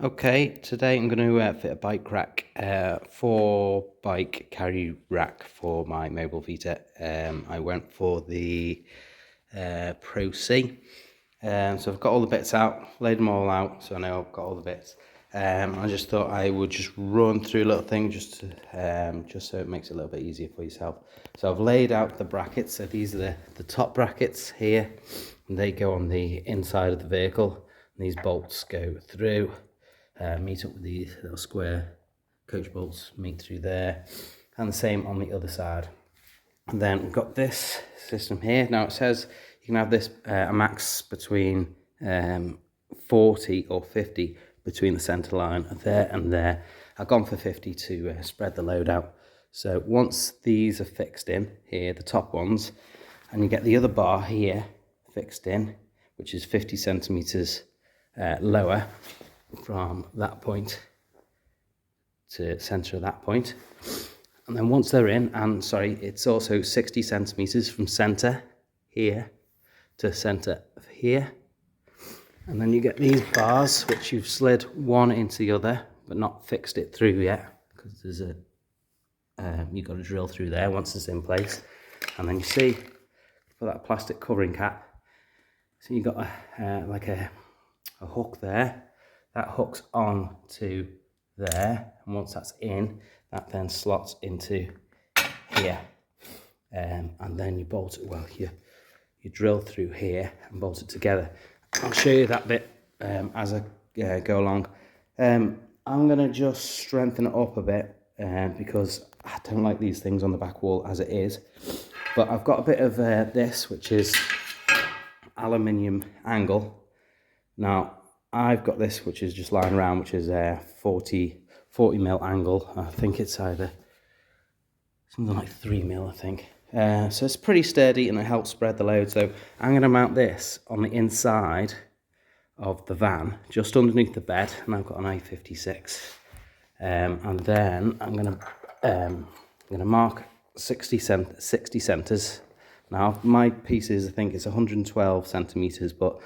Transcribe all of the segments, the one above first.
Okay, today I'm going to fit a bike rack, 4 bike carry rack for my Mobilvetta. I went for the Pro C. So I've got all the bits out, laid them all out, so I know I've got all the bits. I just thought I would just run through a little thing just so it makes it a little bit easier for yourself. So I've laid out the brackets. So these are the top brackets here, and they go on the inside of the vehicle. And these bolts go through. Meet up with these little square coach bolts, meet through there, and the same on the other side. And then we've got this system here. Now it says you can have this a max between 40 or 50 between the centre line there and there. I've gone for 50 to spread the load out. So once these are fixed in here, the top ones, and you get the other bar here fixed in, which is 50 centimetres lower from that point to centre of that point. And then once they're in, and sorry, it's also 60 centimetres from centre here to centre of here. And then you get these bars, which you've slid one into the other, but not fixed it through yet, because there's a, you've got to drill through there once it's in place. And then you see, for that plastic covering cap, so you've got like a hook there. That hooks on to there, and once that's in, that then slots into here, and then you bolt it. Well, you drill through here and bolt it together. I'll show you that bit as I go along. I'm gonna just strengthen it up a bit because I don't like these things on the back wall as it is. But I've got a bit of this, which is aluminium angle. Now I've got this, which is just lying around, which is a 40 mil angle. I think it's either something like 3 mil, I think. So it's pretty sturdy and it helps spread the load. So I'm going to mount this on the inside of the van, just underneath the bed, and I've got an i56. And then I'm going to mark 60 centres. Now my piece is, I think it's 112 centimetres, but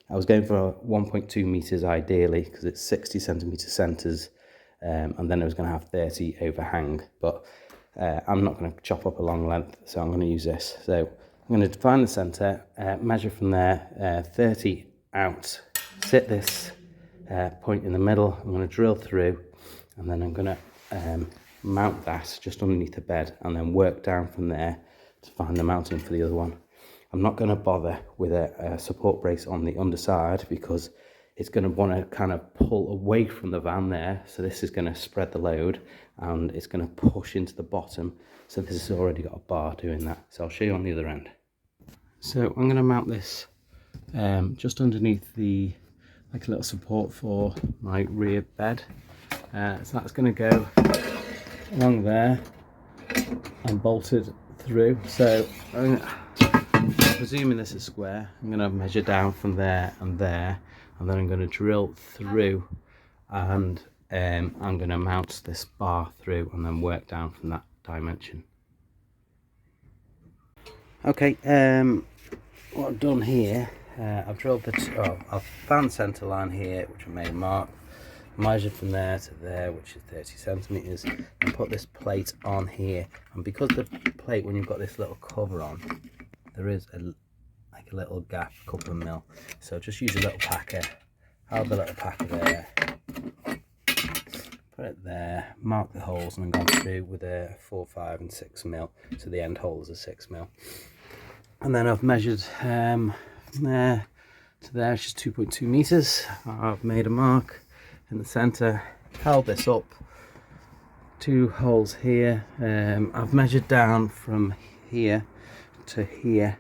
I was going for 1.2 metres ideally, because it's 60 centimetre centres, and then I was going to have 30 overhang, but I'm not going to chop up a long length, so I'm going to use this. So I'm going to define the centre, measure from there, 30 out, sit this point in the middle. I'm going to drill through, and then I'm going to mount that just underneath the bed, and then work down from there to find the mounting for the other one. I'm not going to bother with a support brace on the underside, because it's going to want to kind of pull away from the van there. So this is going to spread the load, and it's going to push into the bottom. So this has already got a bar doing that. So I'll show you on the other end. So I'm going to mount this just underneath the, like a little support for my rear bed. So that's going to go along there and bolted through. So I'm presuming this is square, I'm going to measure down from there, and then I'm going to drill through, and I'm going to mount this bar through and then work down from that dimension. Okay, what I've done here, I've drilled I've found centre line here, which I made a mark, measured from there to there, which is 30 centimetres, and put this plate on here. And because the plate, when you've got this little cover on, there is like a little gap, a couple of mil. So just use a little packer, have the little packer there, put it there, mark the holes, and then go through with a 4, 5 and 6 mil. So the end holes are 6 mil. And then I've measured from there to there, which is 2.2 metres. I've made a mark in the centre, held this up, 2 holes here. I've measured down from here to here,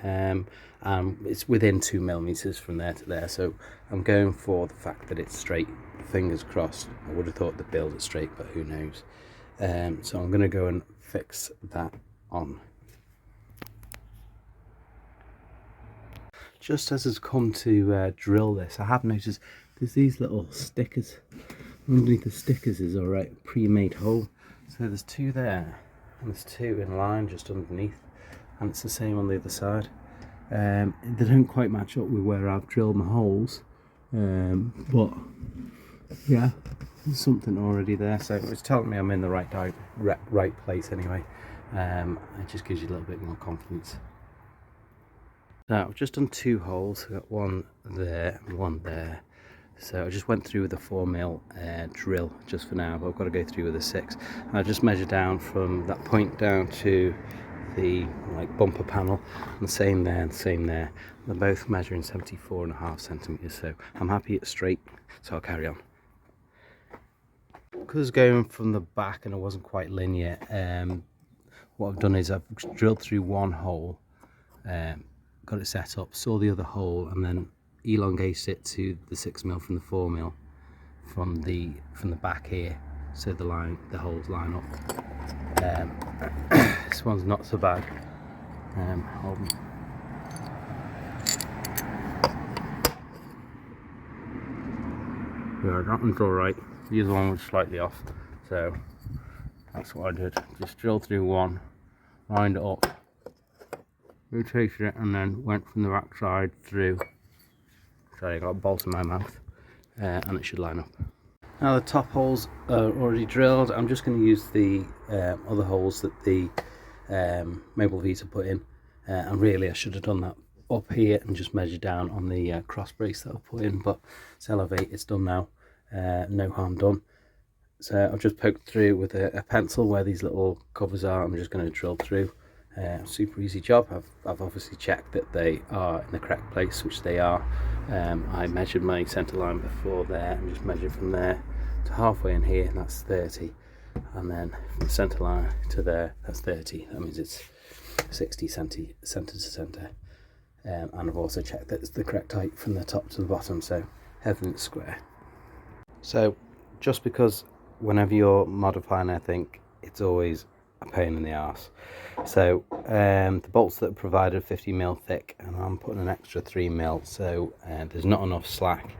it's within 2 millimetres from there to there. So I'm going for the fact that it's straight, fingers crossed. I would have thought the build it straight, but who knows. So I'm going to go and fix that on. Just as I've come to drill this, I have noticed there's these little stickers. Underneath the stickers is a pre-made hole. So there's 2 there, and there's 2 in line just underneath, and it's the same on the other side. They don't quite match up with where I've drilled my holes, but Yeah, there's something already there, so it's telling me I'm in the right place anyway. It just gives you a little bit more confidence. Now I've just done 2 holes. I've got one there and one there. So I just went through with a 4mm drill just for now, but I've got to go through with a 6. And I just measured down from that point down to the bumper panel, and the same there and the same there. They're both measuring 74.5 centimeters, so I'm happy it's straight, so I'll carry on. Because going from the back and it wasn't quite linear, what I've done is I've drilled through one hole, got it set up, saw the other hole, and then elongated it to the 6mm from the 4mm from the back here, so the holes line up. This one's not so bad. Hold on. Yeah, that one's alright. The other one was slightly off, so that's what I did. Just drilled through one, lined it up, rotated it, and then went from the back side through. Sorry, I got a bolt in my mouth, and it should line up. Now the top holes are already drilled. I'm just going to use the other holes that the Mobilvetta put in, and really I should have done that up here and just measured down on the cross brace that I put in, but it's Elevate, it's done now. No harm done. So I've just poked through with a pencil where these little covers are. I'm just going to drill through. Super easy job. I've obviously checked that they are in the correct place, which they are. I measured my centre line before there and just measured from there to halfway in here, and that's 30, and then from the centre line to there, that's 30. That means it's 60 centre to centre. And I've also checked that it's the correct height from the top to the bottom, so everything's square. So just because whenever you're modifying anything, it's always a pain in the arse. So the bolts that are provided 50mm thick, and I'm putting an extra 3mm, so there's not enough slack.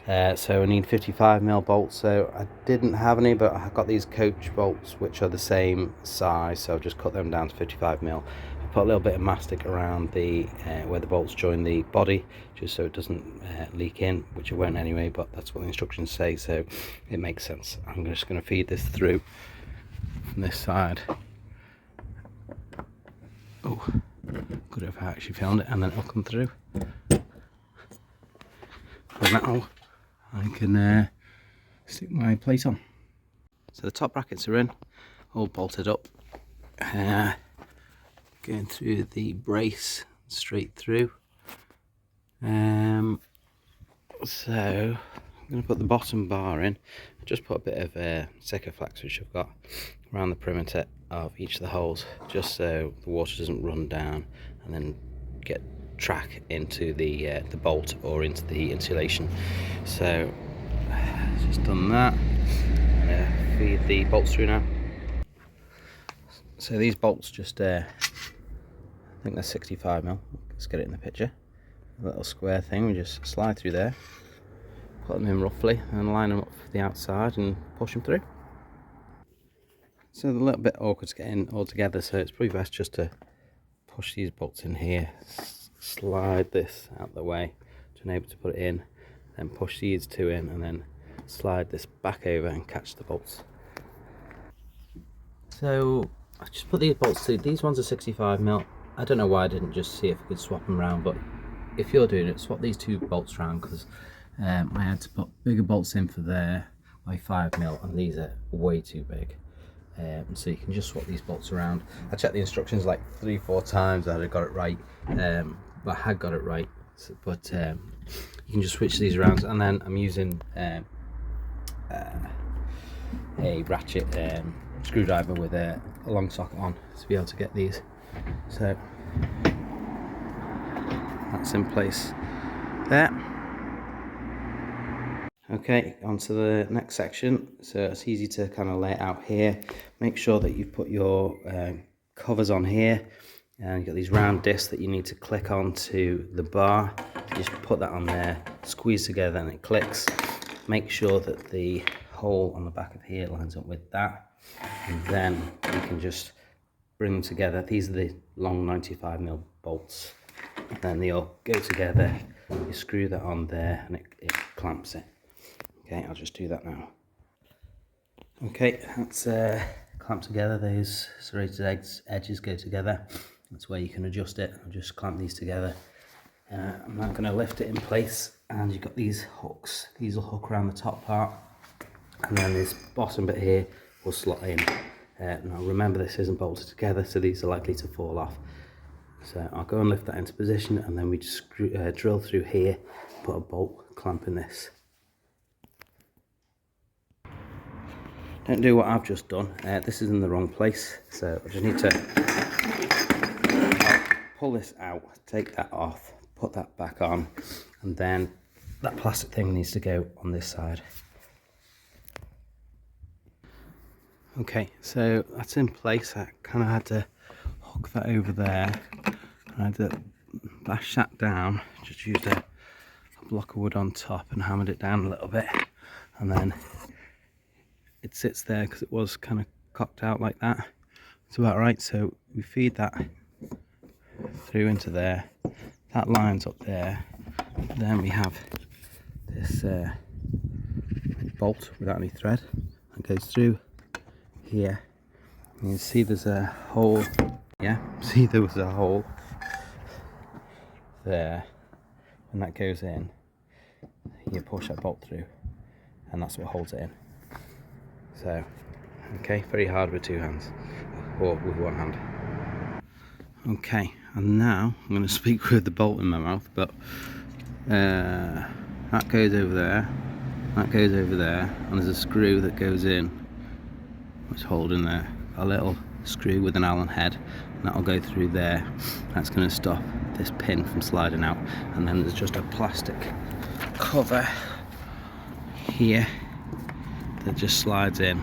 So I need 55mm bolts. So I didn't have any, but I got these coach bolts which are the same size, so I've just cut them down to 55mm. I put a little bit of mastic around the where the bolts join the body, just so it doesn't leak in, which it won't anyway, but that's what the instructions say, so it makes sense. I'm just going to feed this through from this side. Oh, good if I actually found it, and then it'll come through. And now I can stick my plate on. So the top brackets are in, all bolted up. Going through the brace straight through. So I'm going to put the bottom bar in. I just put a bit of Sikaflex, which I've got around the perimeter of each of the holes, just so the water doesn't run down and then get track into the bolt or into the insulation. So just done that. I'm going to feed the bolts through now. So these bolts just I think they're 65mm. Let's get it in the picture. A little square thing, we just slide through there, put them in roughly, and line them up for the outside and push them through. So they're a little bit awkward to get in all together, so it's probably best just to push these bolts in here, slide this out the way to enable to put it in, then push these two in, and then slide this back over and catch the bolts. So I just put these bolts through. These ones are 65mm. I don't know why I didn't just see if I could swap them around, but if you're doing it, swap these 2 bolts around, because I had to put bigger bolts in for there by 5mm, and these are way too big. So you can just swap these bolts around. I checked the instructions like 3-4 times that I got it right, but I had got it right. So, but you can just switch these around, and then I'm using a ratchet screwdriver with a long socket on to be able to get these. So that's in place there. Okay, on to the next section. So it's easy to kind of lay it out here. Make sure that you put your covers on here, and you've got these round discs that you need to click onto the bar. You just put that on there, squeeze together, and it clicks. Make sure that the hole on the back of here lines up with that, and then you can just bring them together. These are the long 95mm bolts, and then they all go together. You screw that on there, and it clamps it. Okay, I'll just do that now. Okay, that's clamped together. Those serrated edges go together. That's where you can adjust it. I'll just clamp these together. I'm now going to lift it in place, and you've got these hooks. These will hook around the top part, and then this bottom bit here will slot in. Now remember, this isn't bolted together, so these are likely to fall off. So I'll go and lift that into position, and then we just drill through here, put a bolt clamp in this. Don't do what I've just done. This is in the wrong place, so I just need to pull this out, take that off, put that back on, and then that plastic thing needs to go on this side. Okay, so that's in place. I kind of had to hook that over there. I had to bash that down, just used a block of wood on top and hammered it down a little bit, and then it sits there because it was kind of cocked out like that. It's about right, so we feed that through into there. That lines up there. Then we have this bolt without any thread that goes through here. You can see there's a hole. Yeah, see there was a hole there. When that goes in, you push that bolt through, and that's what holds it in. So, okay, very hard with two hands, or with one hand. Okay, and now I'm going to speak with the bolt in my mouth, but that goes over there, that goes over there, and there's a screw that goes in, which is holding there, a little screw with an Allen head, and that'll go through there. That's going to stop this pin from sliding out, and then there's just a plastic cover here that just slides in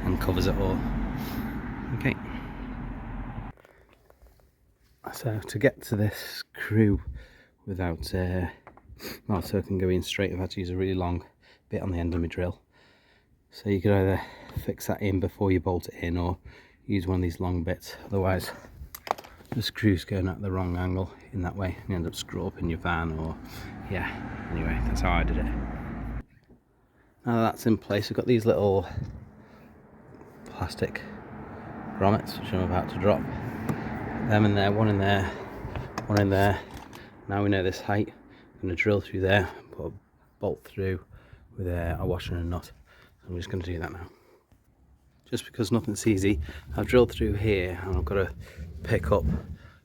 and covers it all. Okay. So to get to this screw without, well, so I can go in straight, I've had to use a really long bit on the end of my drill. So you could either fix that in before you bolt it in, or use one of these long bits. Otherwise, the screw's going at the wrong angle in that way, and you end up screw up in your van, or yeah. Anyway, that's how I did it. Now that's in place, we've got these little plastic grommets which I'm about to drop. Them in there, one in there, one in there. Now we know this height. I'm going to drill through there, put a bolt through with a washer and a nut. I'm just going to do that now. Just because nothing's easy, I've drilled through here and I've got to pick up.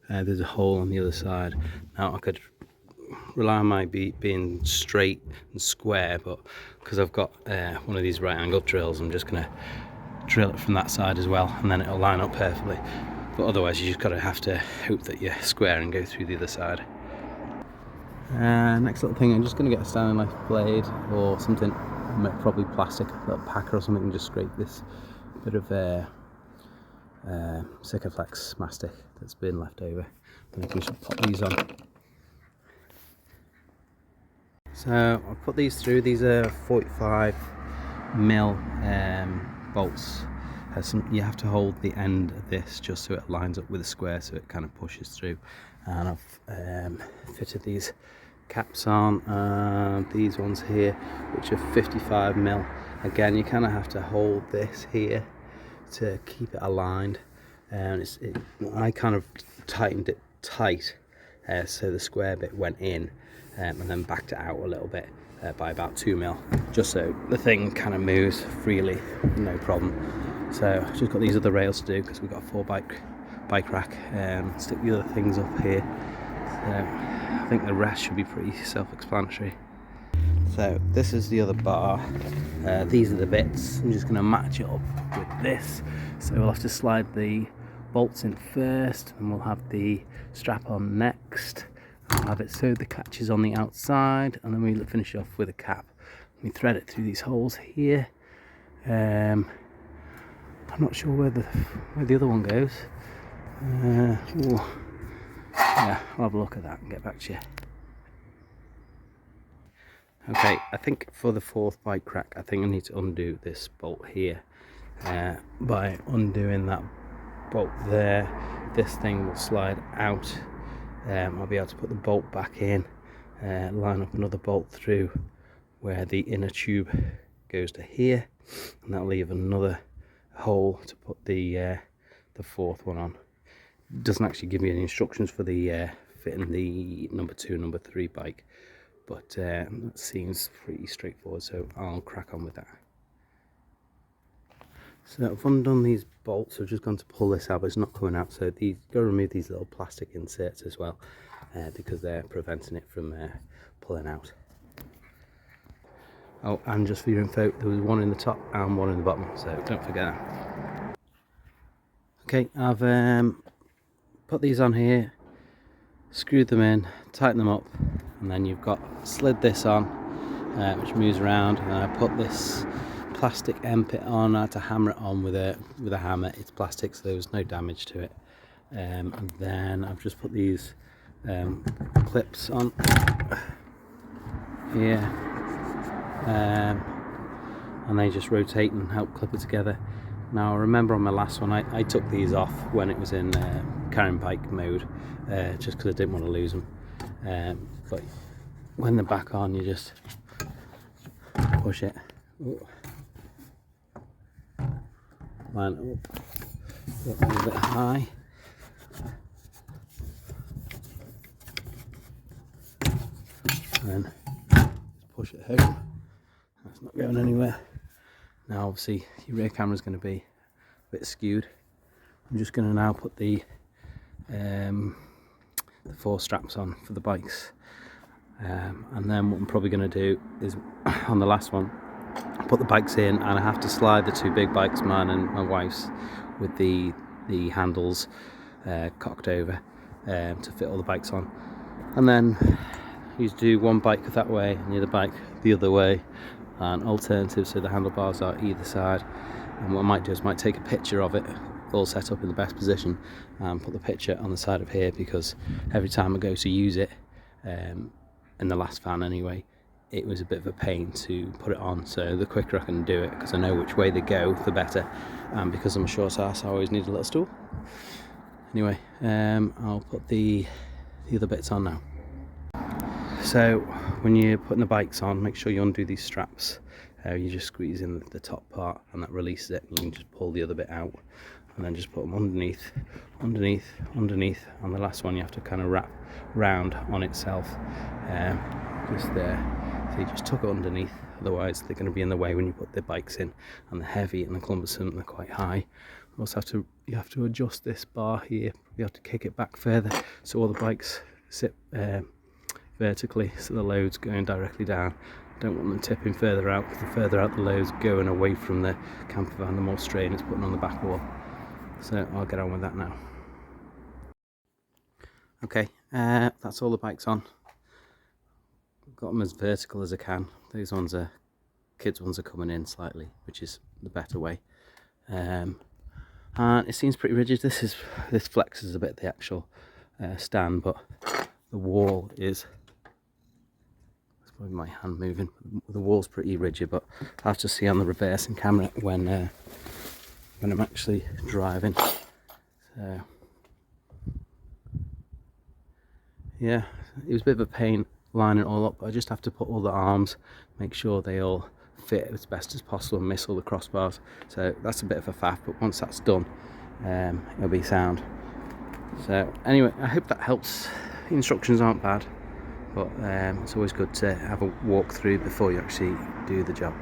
There's a hole on the other side. Now I could rely on my being straight and square, but because I've got one of these right angle drills, I'm just going to drill it from that side as well, and then it'll line up perfectly. But otherwise you just have to hope that you're square and go through the other side. Next little thing, I'm just going to get a Stanley knife blade or something, probably plastic, a little packer or something, and just scrape this bit of Sikaflex mastic that's been left over. And I can just pop these on. So I'll put these through. These are 45mm bolts. You have to hold the end of this just so it lines up with the square, so it kind of pushes through. And I've fitted these caps on, these ones here, which are 55mm. Again, you kind of have to hold this here to keep it aligned, and I kind of tightened it tight so the square bit went in, and then backed it out a little bit by about 2mm, just so the thing kind of moves freely, no problem. So I've just got these other rails to do because we've got a 4-bike rack. Stick the other things up here. So I think the rest should be pretty self-explanatory. So this is the other bar. These are the bits. I'm just going to match it up with this. So we'll have to slide the bolts in first, and we'll have the strap on next. I'll have it so the catch is on the outside, and then we finish off with a cap. We thread it through these holes here. I'm not sure where the other one goes. Yeah, I'll have a look at that and get back to you. Okay, I think for the 4th bike rack, I think I need to undo this bolt here. By undoing that bolt there, this thing will slide out. I'll be able to put the bolt back in, line up another bolt through where the inner tube goes to here, and that'll leave another hole to put the fourth one on. It doesn't actually give me any instructions for the fitting the number 2 and number 3 bike, but that seems pretty straightforward, so I'll crack on with that. So I've undone these bolts. I've just gone to pull this out, but it's not coming out, so these go remove these little plastic inserts as well, because they're preventing it from pulling out. Oh, and just for your info, there was one in the top and one in the bottom, so don't forget that. Okay, I've put these on here, screwed them in, tightened them up, and then you've got slid this on, which moves around, and I put this plastic end pit on. I had to hammer it on with a hammer. It's plastic, so there was no damage to it. And then I've just put these clips on here, and they just rotate and help clip it together. Now I remember on my last one I took these off when it was in carrying bike mode, just because I didn't want to lose them, but when they're back on, you just push it. Ooh. Line up, get a little bit high, and just push it home. That's not going anywhere. Now obviously your rear camera is going to be a bit skewed. I'm just going to now put the 4 straps on for the bikes, and then what I'm probably going to do is, on the last one, put the bikes in, and I have to slide the 2 big bikes, mine and my wife's, with the handles cocked over to fit all the bikes on, and then you do one bike that way and the other bike the other way, and alternative, so the handlebars are either side. And what I might do is take a picture of it all set up in the best position and put the picture on the side of here, because every time I go to use it, in the last van anyway, it was a bit of a pain to put it on. So the quicker I can do it, because I know which way they go, the better, and because I'm a short ass, I always need a little stool. Anyway, I'll put the other bits on now. So when you're putting the bikes on, make sure you undo these straps. You just squeeze in the top part, and that releases it, and you can just pull the other bit out, and then just put them underneath. On the last one you have to kind of wrap round on itself, just there. So you just tuck it underneath, otherwise they're going to be in the way when you put the bikes in, and they're heavy and they're cumbersome and they're quite high. You also have to adjust this bar here. You have to kick it back further so all the bikes sit vertically, so the load's going directly down. Don't want them tipping further out, because the further out the load's going away from the camper van, the more strain it's putting on the back wall. So I'll get on with that now. Okay, that's all the bikes on. Got them as vertical as I can. These ones are, kids ones are coming in slightly, which is the better way. And it seems pretty rigid. This flexes a bit the actual stand, but the wall is, that's probably my hand moving, the wall's pretty rigid, but I'll have to see on the reversing camera when I'm actually driving. So yeah, it was a bit of a pain lining it all up, but I just have to put all the arms, make sure they all fit as best as possible, and miss all the crossbars. So that's a bit of a faff, but once that's done, it'll be sound. So anyway, I hope that helps. The instructions aren't bad, but it's always good to have a walk through before you actually do the job.